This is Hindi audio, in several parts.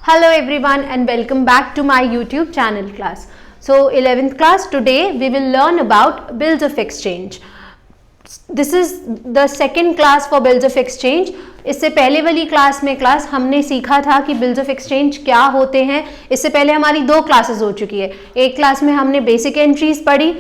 Hello everyone and welcome back to my YouTube channel class. So 11th class, today we will learn about bills of exchange. This is the second class for bills of exchange. इससे पहले वाली क्लास में हमने सीखा था कि बिल्स ऑफ एक्सचेंज क्या होते हैं. इससे पहले हमारी दो क्लासेस हो चुकी है. एक क्लास में हमने बेसिक एंट्रीज पढ़ी.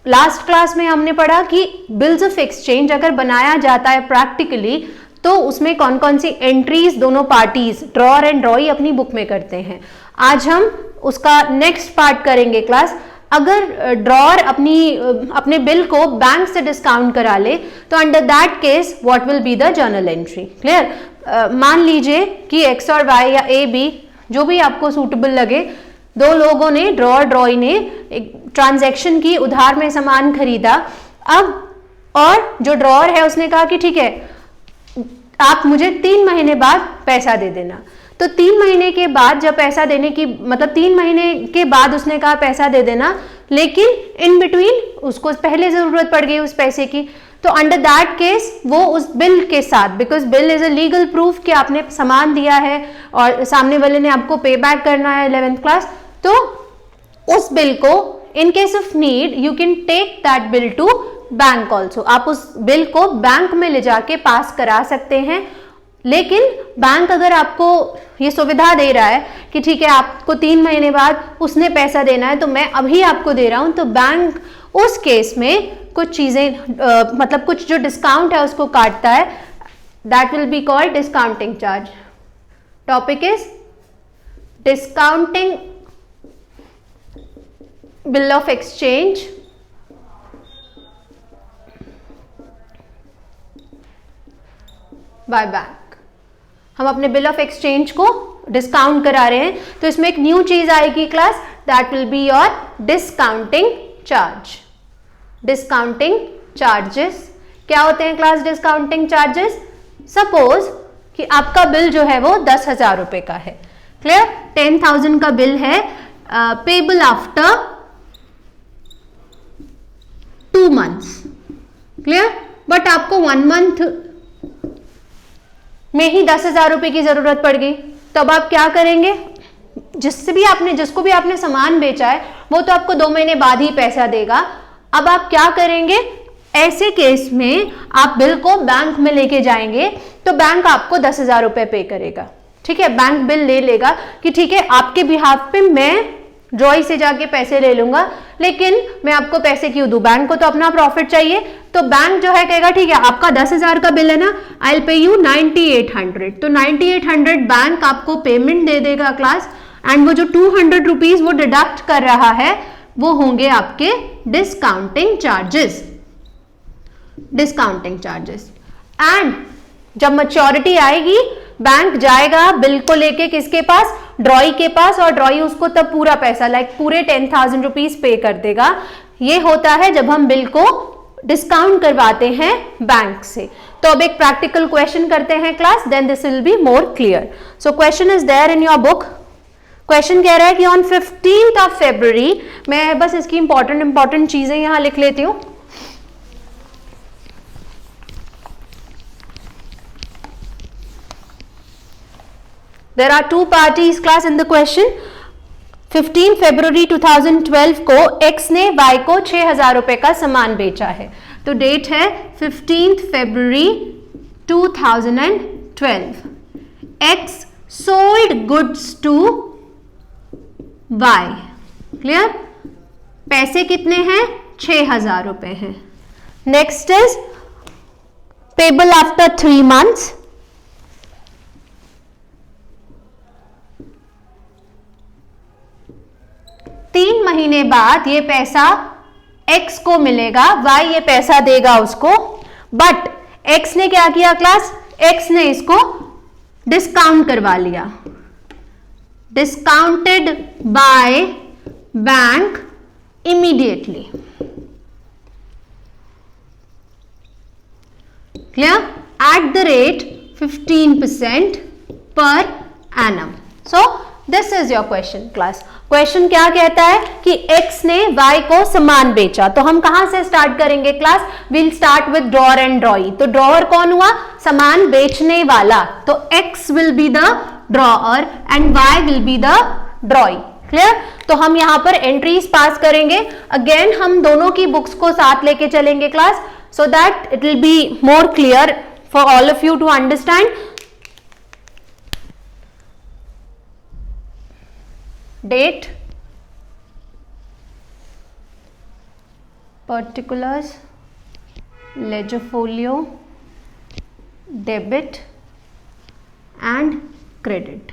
लास्ट क्लास में हमने पढ़ा कि बिल्स ऑफ एक्सचेंज अगर बनाया जाता है प्रैक्टिकली तो उसमें कौन कौन सी एंट्रीज दोनों पार्टीज ड्रॉअर एंड ड्रॉई अपनी बुक में करते हैं. आज हम उसका नेक्स्ट पार्ट करेंगे क्लास. अगर ड्रॉअर अपने बिल को बैंक से डिस्काउंट करा ले तो under that case what will be the journal entry. Clear. मान लीजिए कि एक्स और वाई या ए बी जो भी आपको सूटेबल लगे, दो लोगों ने ड्रॉअर ड्रॉई ने एक ट्रांजैक्शन की, उधार में सामान खरीदा. अब और जो ड्रॉअर है उसने कहा कि ठीक है आप मुझे 3 महीने बाद पैसा दे देना. तो 3 महीने के बाद जब पैसा देने की 3 महीने के बाद उसने कहा पैसा दे देना, लेकिन इन बिटवीन उसको पहले जरूरत पड़ गई उस पैसे की. तो अंडर दैट केस वो उस बिल के साथ, because bill is a legal proof कि आपने सामान दिया है और सामने वाले ने आपको पे बैक करना है 11th क्लास, तो उस बिल को in case of need you can take that bill to bank also. आप उस बिल को बैंक में ले जाके पास करा सकते हैं. लेकिन बैंक अगर आपको ये सुविधा दे रहा है कि ठीक है आपको 3 महीने बाद उसने पैसा देना है तो मैं अभी आपको दे रहा हूं, तो बैंक उस केस में कुछ चीजें कुछ जो डिस्काउंट है उसको काटता है. That will be called discounting charge. Topic is discounting bill of exchange by bank. हम अपने बिल ऑफ एक्सचेंज को डिस्काउंट करा रहे हैं तो इसमें एक न्यू चीज आएगी class, that will be your discounting charge. Discounting charges क्या होते हैं क्लास? डिस्काउंटिंग चार्जेस, सपोज कि आपका बिल जो है वो 10,000 रुपए का है. क्लियर. 10,000 का बिल है, payable after 2 months. Clear. But आपको 1 month में ही 10,000 रुपए की जरूरत पड़ गई, तो अब आप क्या करेंगे? जिसको भी आपने सामान बेचा है वो तो आपको 2 महीने बाद ही पैसा देगा. अब आप क्या करेंगे? ऐसे केस में आप बिल को बैंक में लेके जाएंगे तो बैंक आपको 10,000 रुपए पे करेगा. ठीक है, बैंक बिल ले लेगा कि ठीक है आपके बिहाफ पे मैं ड्रॉई से जाके पैसे ले लूंगा, लेकिन मैं आपको पैसे क्यों दूं? बैंक को तो अपना प्रॉफिट चाहिए. तो बैंक जो है कहेगा ठीक है आपका 10,000 का बिल है ना, आई विल पे यू 9,800. तो 9,800 बैंक आपको पेमेंट दे देगा क्लास, एंड वो जो 200 रुपीज वो डिडक्ट कर रहा है वो होंगे आपके discounting charges. Discounting charges. And जब मैच्योरिटी आएगी बैंक जाएगा बिल को लेके किसके पास? ड्रॉई के पास, और ड्रॉई उसको तब पूरा पैसा पूरे 10,000 रुपीज पे कर देगा. ये होता है जब हम बिल को डिस्काउंट करवाते हैं बैंक से. तो अब एक प्रैक्टिकल क्वेश्चन करते हैं class, then this will be more clear. So question is there in your book. Question कह रहा है कि ऑन 15th of February, मैं बस इसकी इंपॉर्टेंट चीजें यहां लिख लेती हूं. There are 2 parties class in the question. 15 फरवरी 2012 को X ने Y को 6,000 रुपए का सामान बेचा है. तो डेट है 15 फरवरी 2012. X sold goods to Y. Clear. पैसे कितने हैं? 6,000 रुपए हैं. Next is payable after 3 months. 3 महीने बाद ये पैसा X को मिलेगा, Y ये पैसा देगा उसको. बट X ने क्या किया क्लास? X ने इसको डिस्काउंट करवा लिया. Discounted by bank immediately. Clear. At the rate 15% per annum. So this is your question class. Question क्या कहता है कि X ने Y को सामान बेचा. तो हम कहां से स्टार्ट करेंगे class? Will start with drawer and ड्रॉई. तो ड्रॉअर कौन हुआ? सामान बेचने वाला. तो X will be the drawer and Y will be the drawee. Clear? तो हम यहाँ पर एंट्रीज पास करेंगे. अगेन हम दोनों की बुक्स को साथ लेके चलेंगे class, so that it will be more clear for all of you to understand. Date, particulars, ledger folio, debit and credit.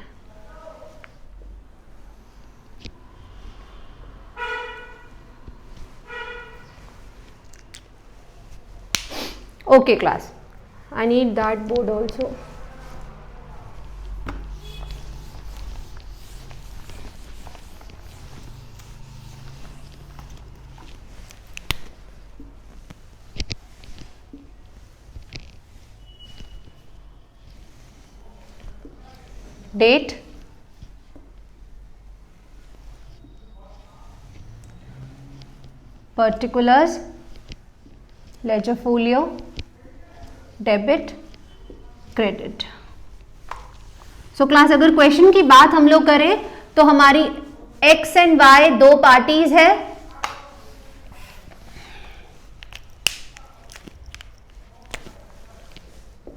Okay class, I need that board also. Date, particulars, ledger folio, debit, credit. So class अगर क्वेश्चन की बात हम लोग करें तो हमारी एक्स एंड वाई दो पार्टीज है.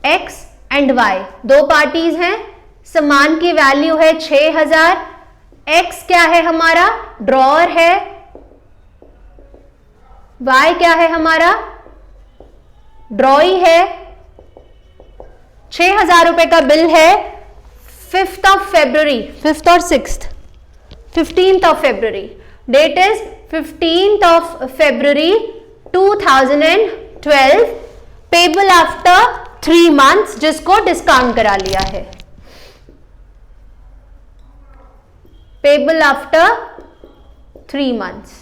एक्स एंड वाई दो पार्टीज हैं. सामान की वैल्यू है 6000. एक्स क्या है हमारा? ड्रॉअर है. वाई क्या है हमारा? ड्रॉई है. 6000 रुपए का बिल है. 5th of February, 5th or 6th, 15th of February. Date is 15th of February 2012. Payable after 3 months, जिसको डिस्काउंट करा लिया है. Payable after 3 months.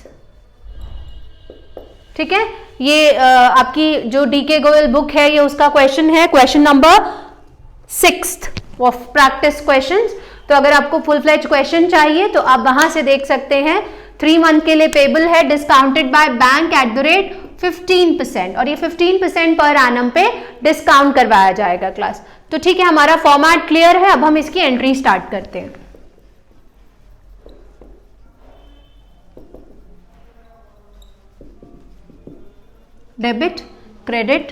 ठीक है, ये आपकी जो डीके गोयल बुक है, ये उसका क्वेश्चन है, question number 6 of practice questions. तो अगर आपको फुल फ्लेज क्वेश्चन चाहिए तो आप वहां से देख सकते हैं. 3 मंथ के लिए पेबल है, discounted by bank at the rate 15%, और ये 15% पर एनम पे डिस्काउंट करवाया जाएगा क्लास. तो ठीक है, हमारा फॉर्मेट क्लियर है. अब हम इसकी एंट्री स्टार्ट करते हैं. डेबिट, क्रेडिट,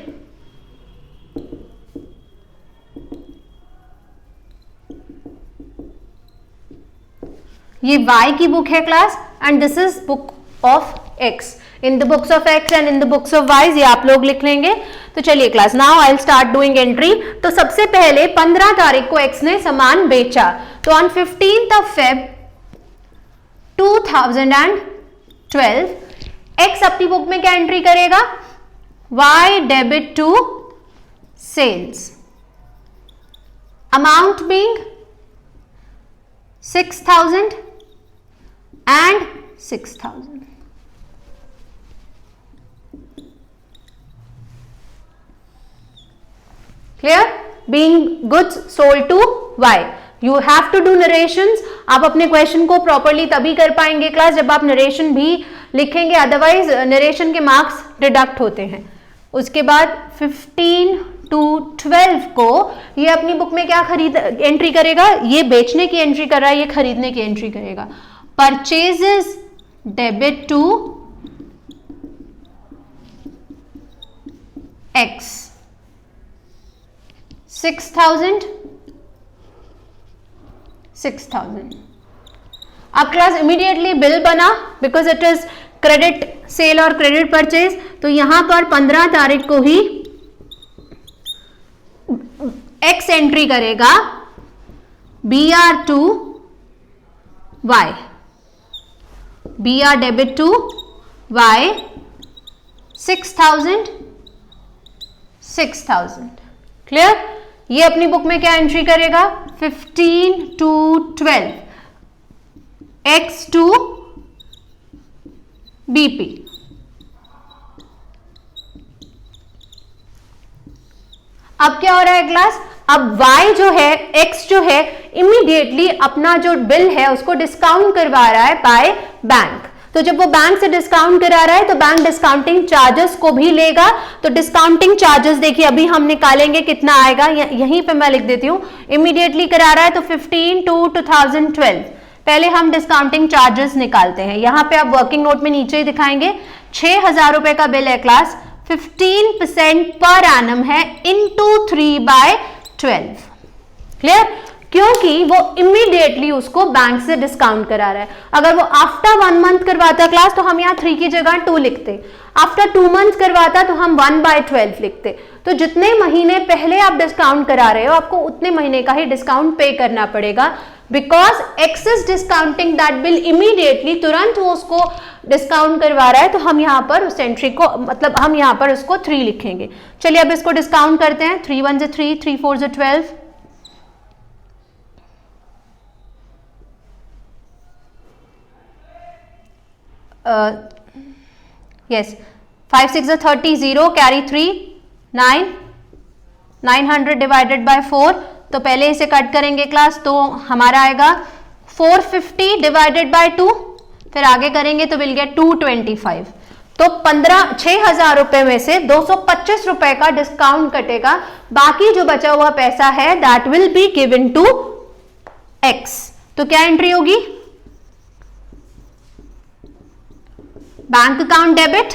ये y की बुक है class, and this is book of x. In the books of x and in the books of y ये आप लोग लिख लेंगे. तो चलिए class, now I will start doing entry. तो सबसे पहले 15 तारीख को x ने सामान बेचा. तो on 15th of Feb 2012 x अपनी बुक में क्या एंट्री करेगा? Y debit to sales, amount being 6000 and 6000. Clear? Being goods sold to Y. You have to do narrations. आप अपने क्वेश्चन को प्रॉपरली तभी कर पाएंगे क्लास जब आप नरेशन भी लिखेंगे, अदरवाइज नरेशन के मार्क्स डिडक्ट होते हैं. उसके बाद 15 to 12 को ये अपनी बुक में क्या खरीद एंट्री करेगा? ये बेचने की एंट्री कर रहा है, ये खरीदने की एंट्री करेगा. Purchases debit to X 6000. अब क्लास इमीडिएटली बिल बना because it is credit sale और क्रेडिट परचेज. तो यहां पर 15 तारीख को ही एक्स एंट्री करेगा BR to Y. BR debit to Y 6000. Clear? ये अपनी बुक में क्या एंट्री करेगा? 15 to 12 X टू BP. अब क्या हो रहा है क्लास? अब Y जो है, X जो है, इमीडिएटली अपना जो बिल है उसको डिस्काउंट करवा रहा है बाय बैंक. तो जब वो बैंक से डिस्काउंट करा रहा है तो बैंक डिस्काउंटिंग चार्जेस को भी लेगा। तो डिस्काउंटिंग चार्जेस देखिए अभी हम निकालेंगे कितना आएगा, यहीं पे मैं लिख देती हूँ। इमीडिएटली करा रहा है तो 15/2/2012। पहले हम डिस्काउंटिंग चार्जेस निकालते हैं। यहाँ पे आप वर्किंग नोट में नीचे ही दिखाएंगे 6,000 रुपए का बिल है क्लास, 15% पर एनम है इंटू 3/12। क्लियर? क्योंकि वो इमीडिएटली उसको बैंक से डिस्काउंट करा रहा है। अगर वो आफ्टर 1 मंथ करवाता क्लास तो हम यहाँ 3 की जगह 2 लिखते, आफ्टर 2 मंथ करवाता तो हम 1/12 लिखते। तो जितने महीने पहले आप डिस्काउंट करा रहे हो आपको उतने महीने का ही डिस्काउंट पे करना पड़ेगा, because X's discounting that bill immediately, तुरंत वो उसको डिस्काउंट करवा रहा है। तो हम यहाँ पर उस एंट्री को, मतलब हम यहाँ पर उसको 3 लिखेंगे। चलिए अब इसको डिस्काउंट करते हैं। 3 1 3, 3 4 12, yes, 5 6 30, 0 कैरी 3, 9, 900 डिवाइडेड बाय 4। तो पहले इसे कट करेंगे क्लास, तो हमारा आएगा 450 डिवाइडेड बाय 2, फिर आगे करेंगे तो मिल गया 225। तो 6,000 रुपए में से 225 रुपए का डिस्काउंट कटेगा, बाकी जो बचा हुआ पैसा है that will be given to X. तो क्या एंट्री होगी? बैंक अकाउंट डेबिट,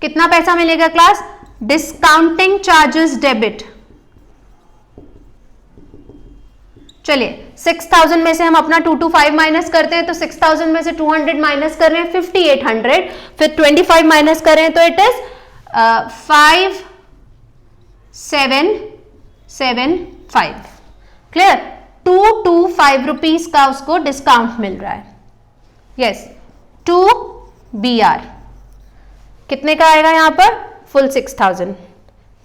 कितना पैसा मिलेगा क्लास? Discounting charges debit. चलिए 6,000 में से हम अपना 225 माइनस करते हैं, तो 6,000 में से 200 माइनस कर रहे हैं 5,800, फिर 25 माइनस कर रहे हैं तो इट इज 5,775। क्लियर? 225 रुपीज का उसको डिस्काउंट मिल रहा है। यस, 2 BR कितने का आएगा यहाँ पर? Full 6,000।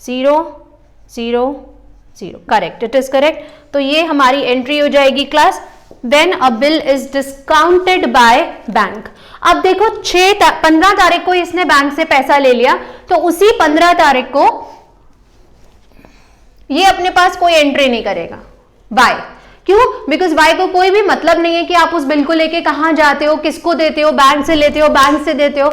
0 0 0, correct, it is correct. तो ये हमारी एंट्री हो जाएगी class, when a bill is discounted by bank. अब देखो 15 तारीख को इसने बैंक से पैसा ले लिया, तो उसी 15 तारीख को ये अपने पास कोई एंट्री नहीं करेगा। बाय क्यों? बिकॉज वाई को कोई भी मतलब नहीं है कि आप उस बिल को लेके कहां जाते हो, किसको देते हो, बैंक से लेते हो, बैंक से देते हो।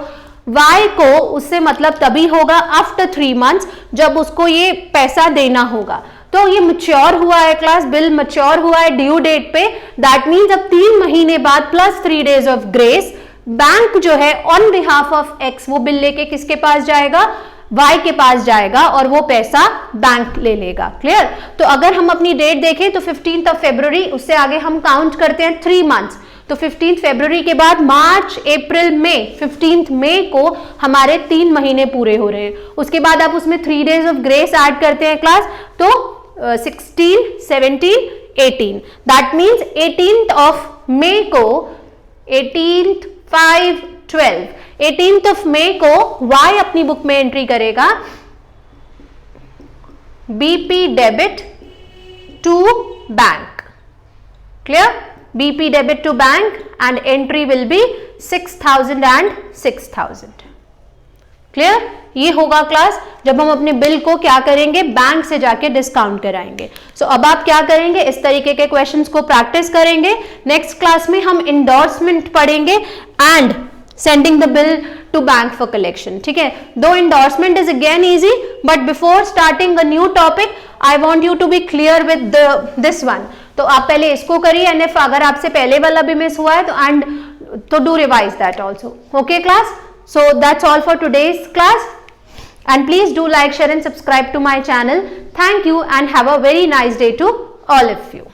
वाई को उससे मतलब तभी होगा आफ्टर 3 मंथ्स, जब उसको ये पैसा देना होगा। तो ये मैच्योर हुआ है क्लास, बिल मैच्योर हुआ है ड्यू डेट पे, दैट मीन्स अब 3 महीने बाद plus 3 days of grace, bank जो है ऑन बिहाफ ऑफ एक्स वो बिल लेके किसके पास जाएगा? वाई के पास जाएगा और वो पैसा बैंक ले लेगा। क्लियर? तो अगर हम अपनी डेट देखें तो 15 फरवरी, उससे आगे हम काउंट करते हैं 3 मंथ्स। तो 15 फरवरी के बाद मार्च, अप्रैल, मई, 15 मई को हमारे 3 महीने पूरे हो रहे हैं। उसके बाद आप उसमें 3 डेज ऑफ ग्रेस ऐड करते हैं क्लास, तो 16, 17, 18, that means 18th of May को 18th 5 12 18th ऑफ मई को वाई अपनी बुक में एंट्री करेगा BP debit to bank. Clear? BP debit to bank and entry will be 6,000 and 6,000। Clear? ये होगा क्लास जब हम अपने बिल को क्या करेंगे? बैंक से जाके डिस्काउंट कराएंगे। सो अब आप क्या करेंगे? इस तरीके के क्वेश्चंस को प्रैक्टिस करेंगे। नेक्स्ट क्लास में हम इंडोर्समेंट पढ़ेंगे and sending the bill to bank for collection. ठीक है? Though endorsement is again easy, but before starting a new topic, I want you to be clear with this one. तो आप पहले इसको करिए, and if अगर आपसे पहले वाला भी मिस हुआ है तो do revise that also. Okay class? So that's all for today's class. And please do like, share and subscribe to my channel. Thank you and have a very nice day to all of you.